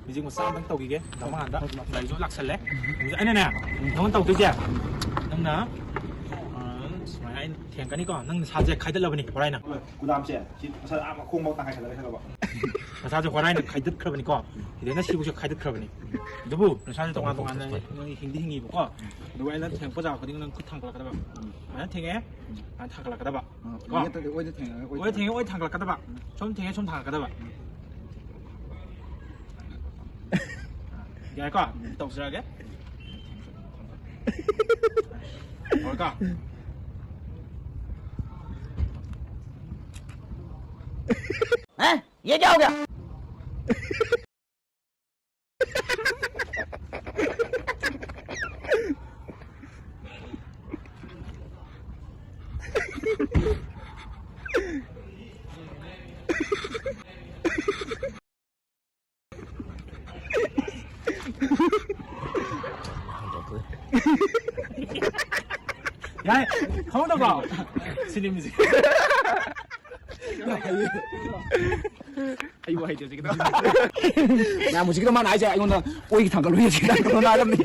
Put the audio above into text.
뮤직 một sao đang tàu kìa đóng hàng đó đẩy chỗ lạc sần lẽ anh này nè nó tàu tôi chưa nâng ná mày anh thiền cái này còn nâng sao khai đất lâu bên này qua đây nè 그 다음 주에 사실 아마 콩먹 땅에 살래 해봐. sao qua đây nè khai đất kêu bên này còn thì đến nó siêu cho khai đất kêu bên này đúng không sao 동안 동안은 힘디 힘이 보고 누가 일단 thiền 보자 그리고는 그 탕글 가다 봐 안 thiền 안 탕글 가다 봐 왜 thiền 왜 탕글 가다 봐좀 thiền 좀 탕글 가다 봐 cái có tổng ra cái rồi có hả dễ đâu kìa 야, 가만다가 스님이지. 아이고 아이디어 지금. nhà một chiếc nó mang lại cho anh con ôi cái thằng cả lưới chiếc nó làm gì